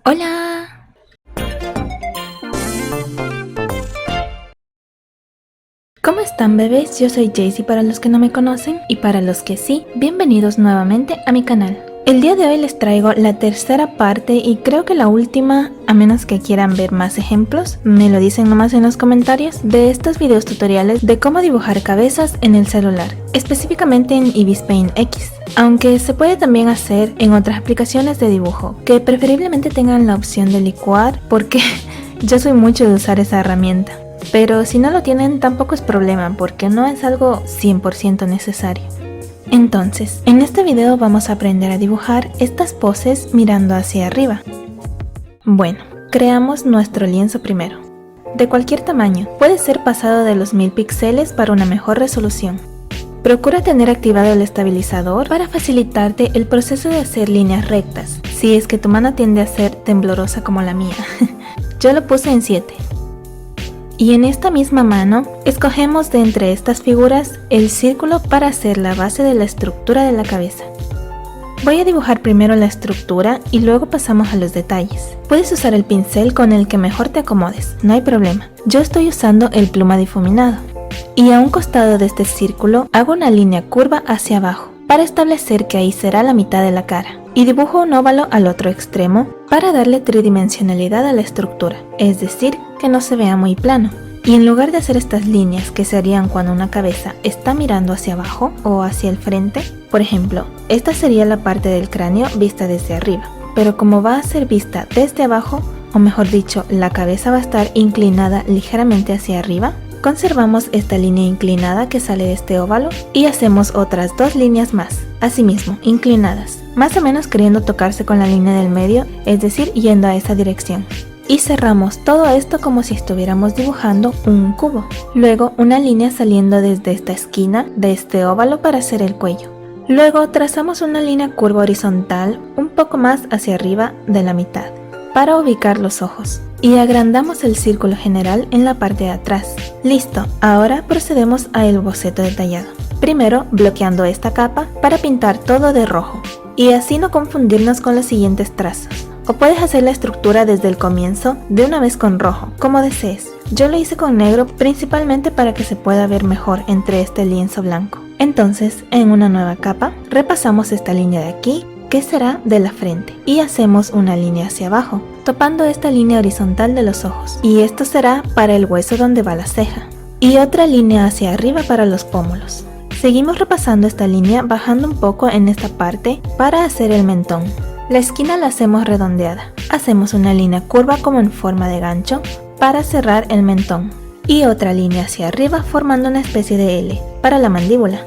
Hola. ¿Cómo están, bebés? Yo soy Jaycee para los que no me conocen, y para los que sí, bienvenidos nuevamente a mi canal. El día de hoy les traigo la tercera parte y creo que la última, a menos que quieran ver más ejemplos, me lo dicen nomás en los comentarios, de estos videos tutoriales de cómo dibujar cabezas en el celular, específicamente en Ibis Paint X. Aunque se puede también hacer en otras aplicaciones de dibujo, que preferiblemente tengan la opción de licuar, porque yo soy mucho de usar esa herramienta. Pero si no lo tienen tampoco es problema, porque no es algo 100% necesario. Entonces, en este video vamos a aprender a dibujar estas poses mirando hacia arriba. Bueno, creamos nuestro lienzo primero. De cualquier tamaño, puede ser pasado de los 1000 píxeles para una mejor resolución. Procura tener activado el estabilizador para facilitarte el proceso de hacer líneas rectas, si es que tu mano tiende a ser temblorosa como la mía. Yo lo puse en 7. Y en esta misma mano, escogemos de entre estas figuras el círculo para hacer la base de la estructura de la cabeza. Voy a dibujar primero la estructura y luego pasamos a los detalles. Puedes usar el pincel con el que mejor te acomodes, no hay problema. Yo estoy usando el pluma difuminado. Y a un costado de este círculo hago una línea curva hacia abajo, para establecer que ahí será la mitad de la cara. Y dibujo un óvalo al otro extremo para darle tridimensionalidad a la estructura, es decir, que no se vea muy plano. Y en lugar de hacer estas líneas que se harían cuando una cabeza está mirando hacia abajo o hacia el frente, por ejemplo, esta sería la parte del cráneo vista desde arriba. Pero como va a ser vista desde abajo, o mejor dicho, la cabeza va a estar inclinada ligeramente hacia arriba, conservamos esta línea inclinada que sale de este óvalo y hacemos otras dos líneas más, asimismo inclinadas, más o menos queriendo tocarse con la línea del medio, es decir, yendo a esa dirección. Y cerramos todo esto como si estuviéramos dibujando un cubo. Luego una línea saliendo desde esta esquina de este óvalo para hacer el cuello. Luego trazamos una línea curva horizontal un poco más hacia arriba de la mitad para ubicar los ojos. Y agrandamos el círculo general en la parte de atrás. Listo, ahora procedemos a el boceto detallado. Primero bloqueando esta capa para pintar todo de rojo y así no confundirnos con los siguientes trazos. O puedes hacer la estructura desde el comienzo de una vez con rojo, como desees. Yo lo hice con negro principalmente para que se pueda ver mejor entre este lienzo blanco. Entonces, en una nueva capa, repasamos esta línea de aquí, que será de la frente, y hacemos una línea hacia abajo, topando esta línea horizontal de los ojos, y esto será para el hueso donde va la ceja, y otra línea hacia arriba para los pómulos. Seguimos repasando esta línea bajando un poco en esta parte para hacer el mentón. La esquina la hacemos redondeada, hacemos una línea curva como en forma de gancho para cerrar el mentón, y otra línea hacia arriba formando una especie de L para la mandíbula.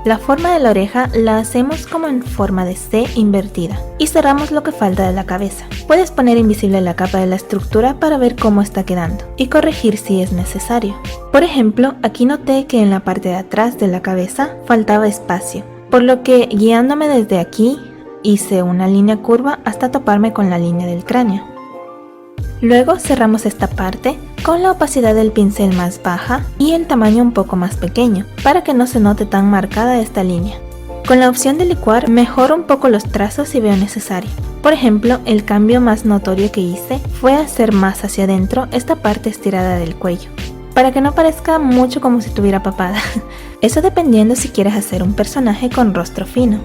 La forma de la oreja la hacemos como en forma de C invertida y cerramos lo que falta de la cabeza. Puedes poner invisible la capa de la estructura para ver cómo está quedando y corregir si es necesario. Por ejemplo, aquí noté que en la parte de atrás de la cabeza faltaba espacio, por lo que guiándome desde aquí hice una línea curva hasta toparme con la línea del cráneo. Luego cerramos esta parte con la opacidad del pincel más baja y el tamaño un poco más pequeño para que no se note tan marcada esta línea. Con la opción de licuar mejoro un poco los trazos si veo necesario. Por ejemplo, el cambio más notorio que hice fue hacer más hacia adentro esta parte estirada del cuello, para que no parezca mucho como si estuviera papada. Eso dependiendo si quieres hacer un personaje con rostro fino.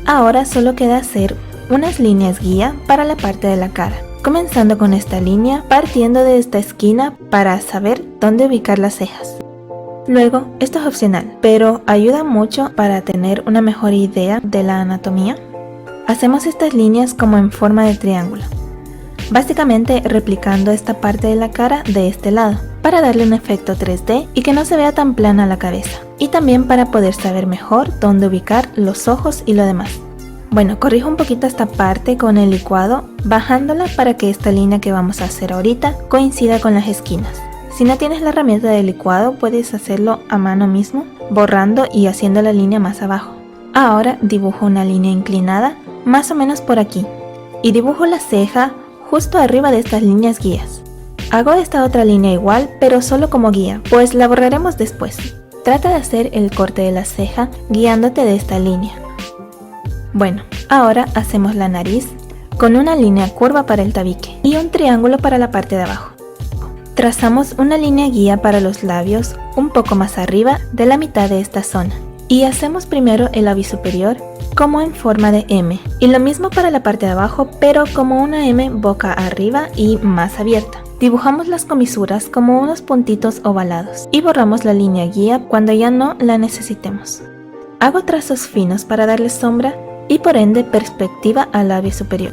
Ahora solo queda hacer unas líneas guía para la parte de la cara, comenzando con esta línea partiendo de esta esquina para saber dónde ubicar las cejas. Luego, esto es opcional, pero ayuda mucho para tener una mejor idea de la anatomía. Hacemos estas líneas como en forma de triángulo, básicamente replicando esta parte de la cara de este lado, para darle un efecto 3D y que no se vea tan plana la cabeza, y también para poder saber mejor dónde ubicar los ojos y lo demás. Bueno, corrijo un poquito esta parte con el licuado, bajándola para que esta línea que vamos a hacer ahorita coincida con las esquinas. Si no tienes la herramienta de licuado, puedes hacerlo a mano mismo, borrando y haciendo la línea más abajo. Ahora dibujo una línea inclinada, más o menos por aquí, y dibujo la ceja justo arriba de estas líneas guías. Hago esta otra línea igual, pero solo como guía, pues la borraremos después. Trata de hacer el corte de la ceja guiándote de esta línea. Bueno, ahora hacemos la nariz con una línea curva para el tabique y un triángulo para la parte de abajo. Trazamos una línea guía para los labios un poco más arriba de la mitad de esta zona. Y hacemos primero el labio superior como en forma de M. Y lo mismo para la parte de abajo, pero como una M boca arriba y más abierta. Dibujamos las comisuras como unos puntitos ovalados y borramos la línea guía cuando ya no la necesitemos. Hago trazos finos para darle sombra y por ende perspectiva al labio superior.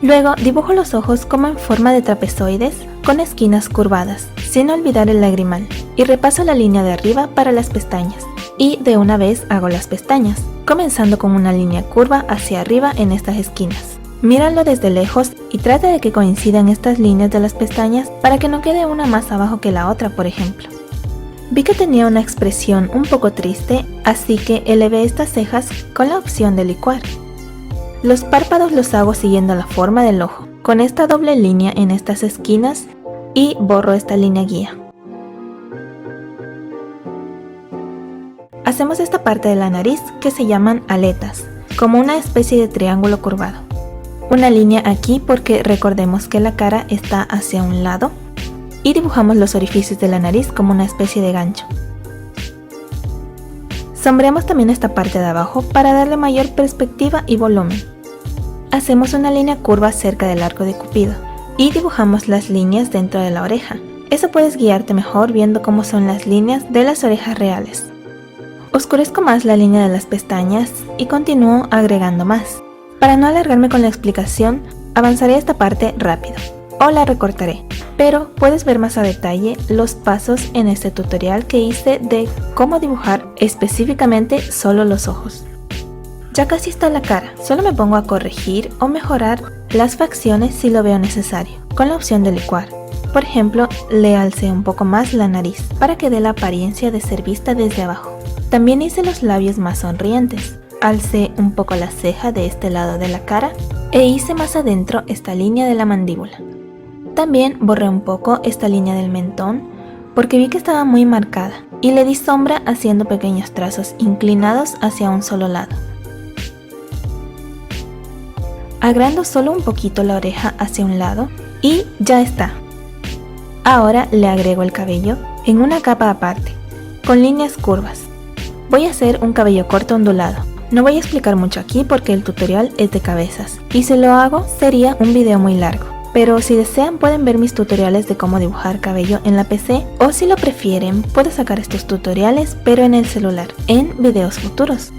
Luego dibujo los ojos como en forma de trapezoides con esquinas curvadas, sin olvidar el lagrimal, y repaso la línea de arriba para las pestañas. Y de una vez hago las pestañas, comenzando con una línea curva hacia arriba en estas esquinas. Míralo desde lejos y trata de que coincidan estas líneas de las pestañas para que no quede una más abajo que la otra, por ejemplo. Vi que tenía una expresión un poco triste, así que elevé estas cejas con la opción de licuar. Los párpados los hago siguiendo la forma del ojo, con esta doble línea en estas esquinas y borro esta línea guía. Hacemos esta parte de la nariz que se llaman aletas, como una especie de triángulo curvado. Una línea aquí porque recordemos que la cara está hacia un lado y dibujamos los orificios de la nariz como una especie de gancho. Sombreamos también esta parte de abajo para darle mayor perspectiva y volumen. Hacemos una línea curva cerca del arco de Cupido y dibujamos las líneas dentro de la oreja. Eso puedes guiarte mejor viendo cómo son las líneas de las orejas reales. Oscurezco más la línea de las pestañas y continúo agregando más. Para no alargarme con la explicación, avanzaré esta parte rápido o la recortaré, pero puedes ver más a detalle los pasos en este tutorial que hice de cómo dibujar específicamente solo los ojos. Ya casi está la cara, solo me pongo a corregir o mejorar las facciones si lo veo necesario, con la opción de licuar. Por ejemplo, le alcé un poco más la nariz para que dé la apariencia de ser vista desde abajo. También hice los labios más sonrientes, alcé un poco la ceja de este lado de la cara e hice más adentro esta línea de la mandíbula. También borré un poco esta línea del mentón porque vi que estaba muy marcada y le di sombra haciendo pequeños trazos inclinados hacia un solo lado. Agrando solo un poquito la oreja hacia un lado y ya está. Ahora le agrego el cabello en una capa aparte, con líneas curvas. Voy a hacer un cabello corto ondulado. No voy a explicar mucho aquí porque el tutorial es de cabezas y si lo hago sería un video muy largo. Pero si desean pueden ver mis tutoriales de cómo dibujar cabello en la PC o si lo prefieren puedo sacar estos tutoriales pero en el celular, en videos futuros.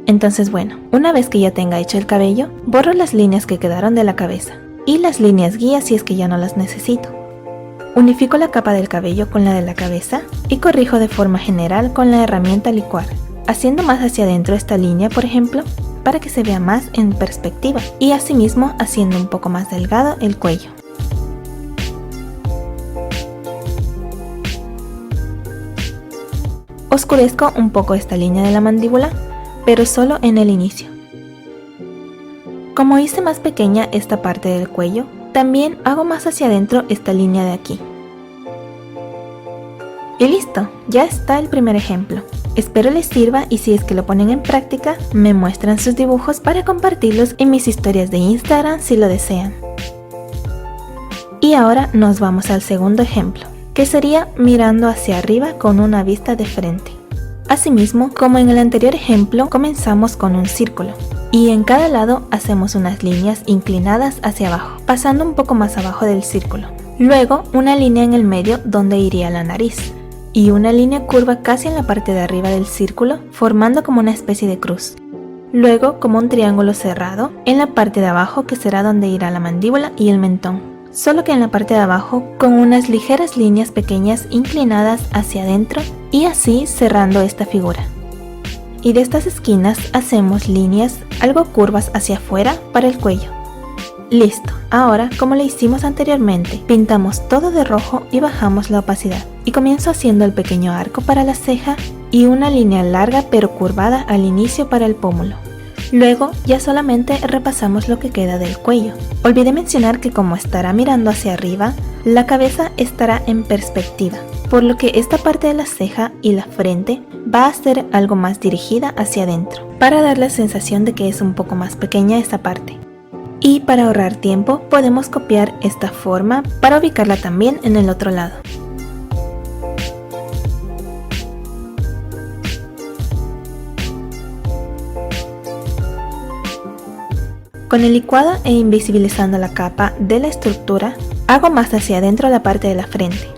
Entonces bueno, una vez que ya tenga hecho el cabello, borro las líneas que quedaron de la cabeza y las líneas guía si es que ya no las necesito. Unifico la capa del cabello con la de la cabeza y corrijo de forma general con la herramienta licuar, haciendo más hacia adentro esta línea por ejemplo, para que se vea más en perspectiva y asimismo haciendo un poco más delgado el cuello. Oscurezco un poco esta línea de la mandíbula, pero solo en el inicio. Como hice más pequeña esta parte del cuello, también hago más hacia adentro esta línea de aquí. Y listo, ya está el primer ejemplo. Espero les sirva y si es que lo ponen en práctica, me muestran sus dibujos para compartirlos en mis historias de Instagram si lo desean. Y ahora nos vamos al segundo ejemplo, que sería mirando hacia arriba con una vista de frente. Asimismo, como en el anterior ejemplo, comenzamos con un círculo. Y en cada lado hacemos unas líneas inclinadas hacia abajo, pasando un poco más abajo del círculo. Luego una línea en el medio donde iría la nariz. Y una línea curva casi en la parte de arriba del círculo, formando como una especie de cruz. Luego como un triángulo cerrado en la parte de abajo que será donde irá la mandíbula y el mentón. Solo que en la parte de abajo con unas ligeras líneas pequeñas inclinadas hacia adentro y así cerrando esta figura. Y de estas esquinas hacemos líneas algo curvas hacia afuera para el cuello. Listo, ahora como lo hicimos anteriormente, pintamos todo de rojo y bajamos la opacidad. Y comienzo haciendo el pequeño arco para la ceja y una línea larga pero curvada al inicio para el pómulo. Luego ya solamente repasamos lo que queda del cuello. Olvidé mencionar que como estará mirando hacia arriba, la cabeza estará en perspectiva, por lo que esta parte de la ceja y la frente va a ser algo más dirigida hacia adentro, para dar la sensación de que es un poco más pequeña esta parte. Y para ahorrar tiempo podemos copiar esta forma para ubicarla también en el otro lado. Con el licuado e invisibilizando la capa de la estructura, hago más hacia adentro la parte de la frente.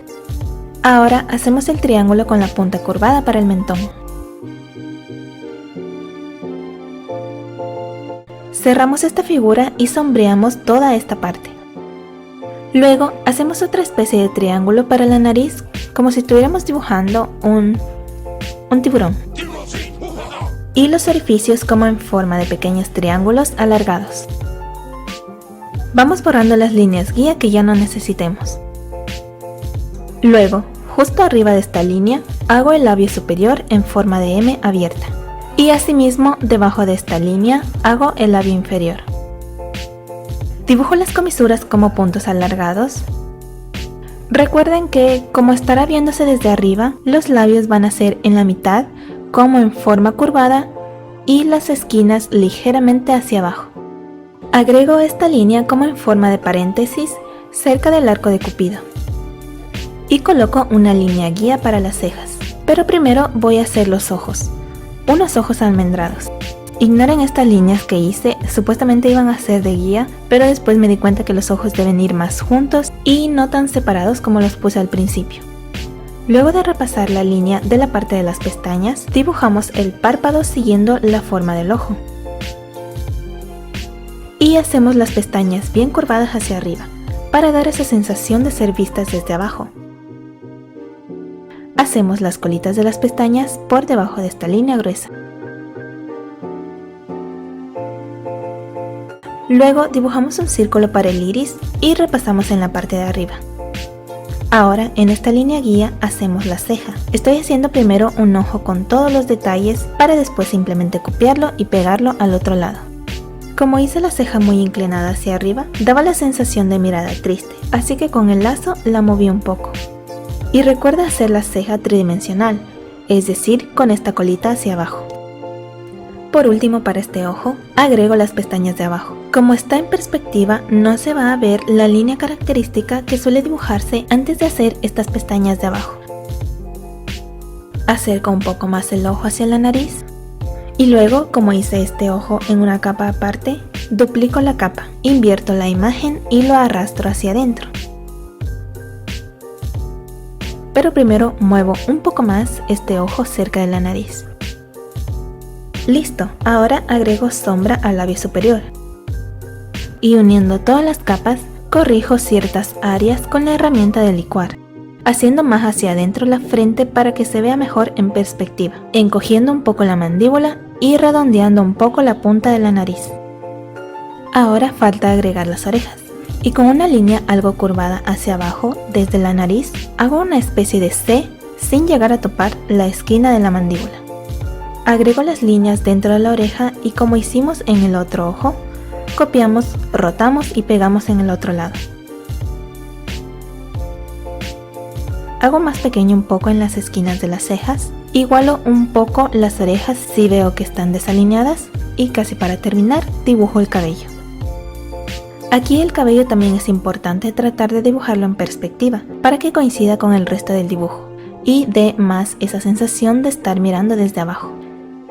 Ahora hacemos el triángulo con la punta curvada para el mentón. Cerramos esta figura y sombreamos toda esta parte. Luego hacemos otra especie de triángulo para la nariz, como si estuviéramos dibujando un tiburón. Y los orificios como en forma de pequeños triángulos alargados. Vamos borrando las líneas guía que ya no necesitemos. Luego, justo arriba de esta línea, hago el labio superior en forma de M abierta. Y asimismo, debajo de esta línea, hago el labio inferior. Dibujo las comisuras como puntos alargados. Recuerden que, como estará viéndose desde arriba, los labios van a ser en la mitad, como en forma curvada, y las esquinas ligeramente hacia abajo. Agrego esta línea como en forma de paréntesis cerca del arco de Cupido. Y coloco una línea guía para las cejas. Pero primero voy a hacer los ojos. Unos ojos almendrados. Ignoren estas líneas que hice, supuestamente iban a ser de guía, pero después me di cuenta que los ojos deben ir más juntos y no tan separados como los puse al principio. Luego de repasar la línea de la parte de las pestañas, dibujamos el párpado siguiendo la forma del ojo. Y hacemos las pestañas bien curvadas hacia arriba, para dar esa sensación de ser vistas desde abajo. Hacemos las colitas de las pestañas por debajo de esta línea gruesa. Luego dibujamos un círculo para el iris y repasamos en la parte de arriba. Ahora en esta línea guía hacemos la ceja. Estoy haciendo primero un ojo con todos los detalles para después simplemente copiarlo y pegarlo al otro lado. Como hice la ceja muy inclinada hacia arriba, daba la sensación de mirada triste, así que con el lazo la moví un poco. Y recuerda hacer la ceja tridimensional, es decir, con esta colita hacia abajo. Por último, para este ojo, agrego las pestañas de abajo. Como está en perspectiva, no se va a ver la línea característica que suele dibujarse antes de hacer estas pestañas de abajo. Acerco un poco más el ojo hacia la nariz. Y luego, como hice este ojo en una capa aparte, duplico la capa, invierto la imagen y lo arrastro hacia adentro. Pero primero muevo un poco más este ojo cerca de la nariz. Listo, ahora agrego sombra al labio superior. Y uniendo todas las capas, corrijo ciertas áreas con la herramienta de licuar, haciendo más hacia adentro la frente para que se vea mejor en perspectiva, encogiendo un poco la mandíbula y redondeando un poco la punta de la nariz. Ahora falta agregar las orejas, y con una línea algo curvada hacia abajo desde la nariz, hago una especie de C sin llegar a topar la esquina de la mandíbula. Agrego las líneas dentro de la oreja y como hicimos en el otro ojo, copiamos, rotamos y pegamos en el otro lado. Hago más pequeño un poco en las esquinas de las cejas, igualo un poco las orejas si veo que están desalineadas y casi para terminar dibujo el cabello. Aquí el cabello también es importante tratar de dibujarlo en perspectiva para que coincida con el resto del dibujo y dé más esa sensación de estar mirando desde abajo.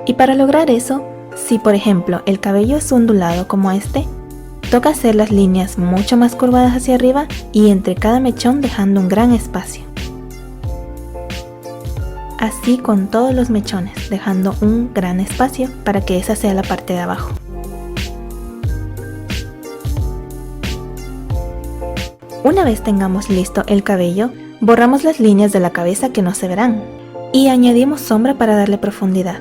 Y para lograr eso, si por ejemplo el cabello es ondulado como este, toca hacer las líneas mucho más curvadas hacia arriba y entre cada mechón dejando un gran espacio. Así con todos los mechones, dejando un gran espacio para que esa sea la parte de abajo. Una vez tengamos listo el cabello, borramos las líneas de la cabeza que no se verán y añadimos sombra para darle profundidad.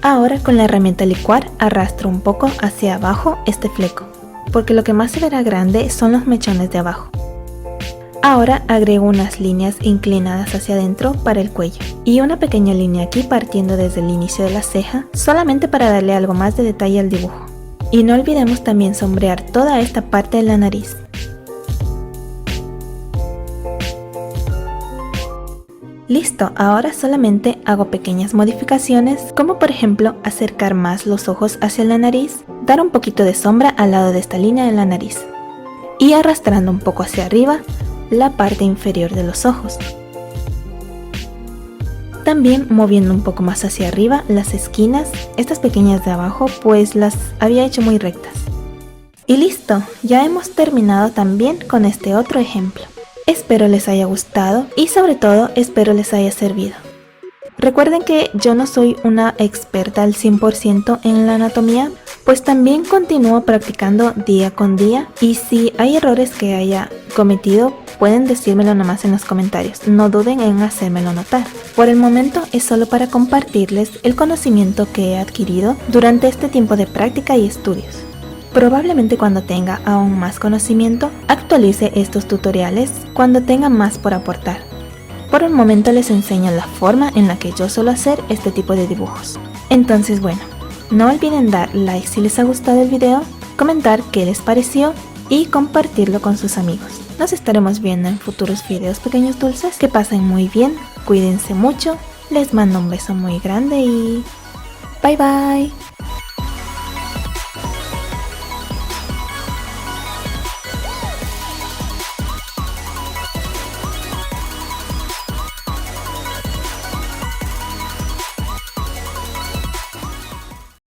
Ahora con la herramienta licuar arrastro un poco hacia abajo este fleco, porque lo que más se verá grande son los mechones de abajo. Ahora agrego unas líneas inclinadas hacia adentro para el cuello y una pequeña línea aquí partiendo desde el inicio de la ceja, solamente para darle algo más de detalle al dibujo. Y no olvidemos también sombrear toda esta parte de la nariz. Listo, ahora solamente hago pequeñas modificaciones, como por ejemplo acercar más los ojos hacia la nariz, dar un poquito de sombra al lado de esta línea de la nariz y arrastrando un poco hacia arriba la parte inferior de los ojos. También moviendo un poco más hacia arriba las esquinas, estas pequeñas de abajo pues las había hecho muy rectas. Y listo, ya hemos terminado también con este otro ejemplo. Espero les haya gustado y sobre todo espero les haya servido. Recuerden que yo no soy una experta al 100% en la anatomía, pues también continúo practicando día con día y si hay errores que haya cometido pueden decírmelo nomás en los comentarios, no duden en hacérmelo notar. Por el momento es solo para compartirles el conocimiento que he adquirido durante este tiempo de práctica y estudios. Probablemente cuando tenga aún más conocimiento, actualice estos tutoriales cuando tenga más por aportar. Por el momento les enseño la forma en la que yo suelo hacer este tipo de dibujos. Entonces bueno, no olviden dar like si les ha gustado el video, comentar qué les pareció y compartirlo con sus amigos. Nos estaremos viendo en futuros videos pequeños dulces, que pasen muy bien, cuídense mucho, les mando un beso muy grande y bye bye.